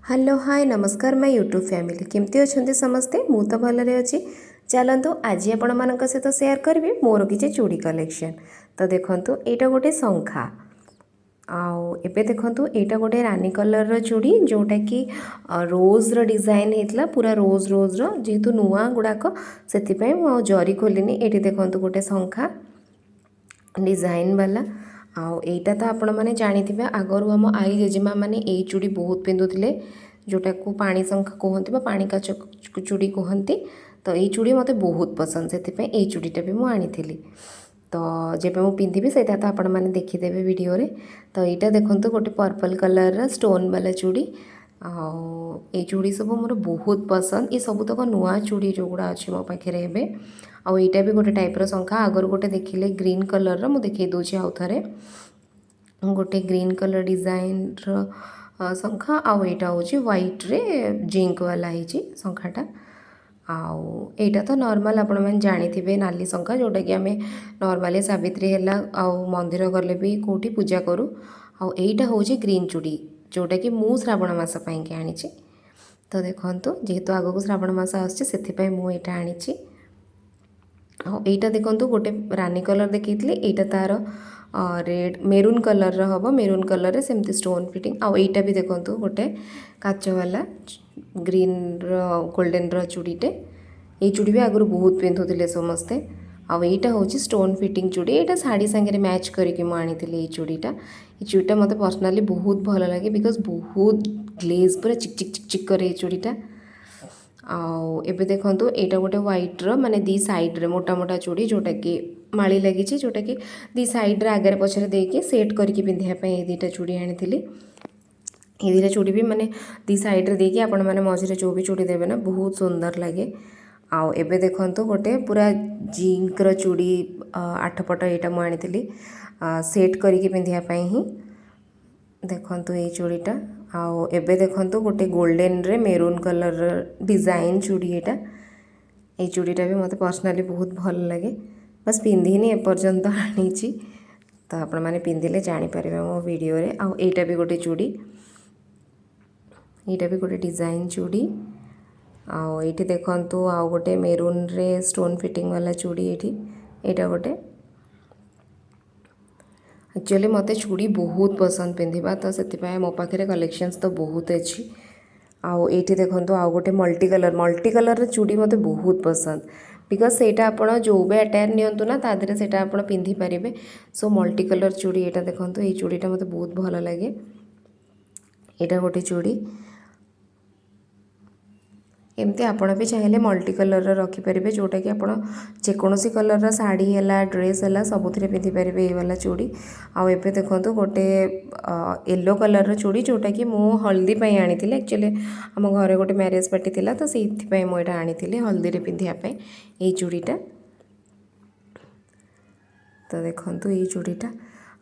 Hello hi नमस्कार मैं YouTube family केमती अच्छा समस्ते मु तो भलरे अच्छी चलतु आज आपण मान सहित सेयार करी मोर किसी चूड़ी कलेक्शन। तो देखु यहाँ गोटे शंखा आउ एबे देखु यहाँ गोटे रानी कलर चूड़ी जोटा कि रोज डिजाइन होता पूरा रोज रोज जेहेतु नुआ गुड़ाक से जरी खोलिनी ये देखु गोटे शंखा डिजाइन वाला आउ एटा तो आपण मैंने जानी आगरू आम आई जेजेमा मैंने यही चूड़ी बहुत पिंधुले जोटा को पानी शंखा कहते पानी काच चूड़ी कहती। तो ये चूड़ी मत बहुत पसंद से यही चूड़ीटा भी मुझे आनी तो जब मुझे पिंधि से तो आपण मैंने देखीदे वीडियो रे। तो यहाँ देखो गोटे पर्पल कलर स्टोन वाला चूड़ी ये चूड़ी सब मोर बहुत पसंद ये सब तक नुआ चूड़ी जो गुड़ा अच्छी मो पाखे आईटा भी गोटे टाइप्र शंखा आगर गोटे देखिले ग्रीन कलर मुझे देखी दूसरी आउ थे गोटे ग्रीन कलर डिजाइन शंखा आईटा हूँ व्हाइट रे जिंक वाला ही शंखाटा आउ एटा तो नॉर्मल आपण मैंने जानी नाली शंखा जोटा कि आम नॉर्मली सावित्री है आउ मंदिर गले भी कौटी पूजा करूँ आईटा हूँ ग्रीन चूड़ी जोटा कि मु श्रावण मास पाई आनी। तो देखो जेहेतु आगक श्रावण मास आसे मुझे आनी आईटा देखो गोटे रानी कलर देखी यहाँ तार रेड मेरून कलर हम मेरून कलर सेमती स्टोन फिटिंग आईटा भी देखो गोटे काच वाला ग्रीन गोल्डन चूड़ीटे ये चूड़ी भी आगुरी बहुत पिंधुले समस्ते आईटा हूँ स्टोन फिटिंग चूड़ी यहाँ शाढ़ी सांगे मैच करके मुझे चूड़ीटा ये चूड़ीटा मत पर्सनाली बहुत भल लगे बिकज बहुत ग्लेज पूरा चिक चिक चिक चिक करे चूड़ीटा आउ एबे देखो यहाँ गोटे व्हाइट्र माने दी साइड्रे मोटा मोटा चूड़ी जोटा कि माली लगी जोटा कि दी साइड्रे आगे पछरे देके सेट करके पिंधापी ये दुटा चूड़ी आनी ये दुटा चूड़ी भी माने दी साइड्रे देके आपण मैंने मझे जो भी चूड़ी देवे ना बहुत सुंदर लगे आउ एबे देखो गोटे पूरा जिंक्र चूड़ी आठपट यहाँ मुझे सेट करके पिंधापी ही देखो ये चूड़ीटा आउ एबे देखो गोटे गोल्डन रे मेरून कलर डिजाइन चूड़ी ये चूड़ीटा भी मत पर्सनाली बहुत भल लगे बस पिंधिनी एपर्यंत आनी तो आपण मैंने पिंधिले जानीपर मो वीडियो रे आउ एटा भी गोटे चूड़ी यहाँ भी गोटे डिजाइन चूड़ी आउ ये देखो आउ गोटे मेरून रे स्टोन फिटिंग वाला चूड़ी यहाँ गोटे एक्चुअली मत चूड़ी बहुत पसंद पिंधा तो से मो पाखे कलेक्शंस तो बहुत अच्छी आउ ये देखो आउ गोटे मल्टी कलर चूड़ी मत बहुत पसंद बिकज सेटा आप जो भी अटायर नियंतु ना तादे से आप पिंधि पारे सो मल्टी कलर चूड़ी यहाँ देखो ये चूड़ीटा मत बहुत भल लगे यहाँ गोटे चूड़ी एमती आपण भी चाहिए मल्टी कलर रखिपारे जोटा कि आप जेकोसी कलर शाढ़ी है ड्रेस है सबुथ पिंधिपारे ये वाला चूड़ी आउ एबे देखो गोटे येलो कलर चूड़ी जोटा कि मु हल्दी पाई आनी एक्चुअली आम घरे गोटे मैरेज पार्टी थिला तो से मुझे आनी हल्दी पिंधापी ये चूड़ीटा। तो देखो ये चूड़ीटा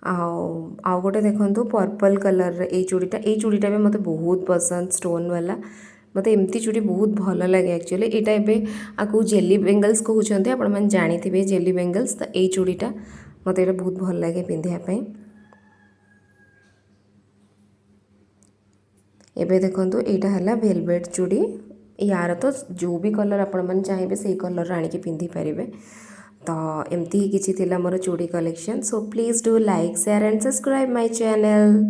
आउ गोटे देखो पर्पल कलर ये चूड़ीटा भी मत बहुत पसंद स्टोन वाला मत एमती चूड़ी बहुत भल लगे एक्चुअली यहाँ एवं आपको जेली बेंगल्स कहते हैं आपण जानी जेली बेंगल्स तो ये चूड़ीटा मत ये बहुत भल लगे पिंधापी। एबे देखो यहाँ है वेलवेट चूड़ी यार तो जो भी कलर आपण मैंने चाहिए से कलर आनिकी पिंधि पारे तो एमती ही किसी मोर चूड़ी collection so please do like share and subscribe my channel.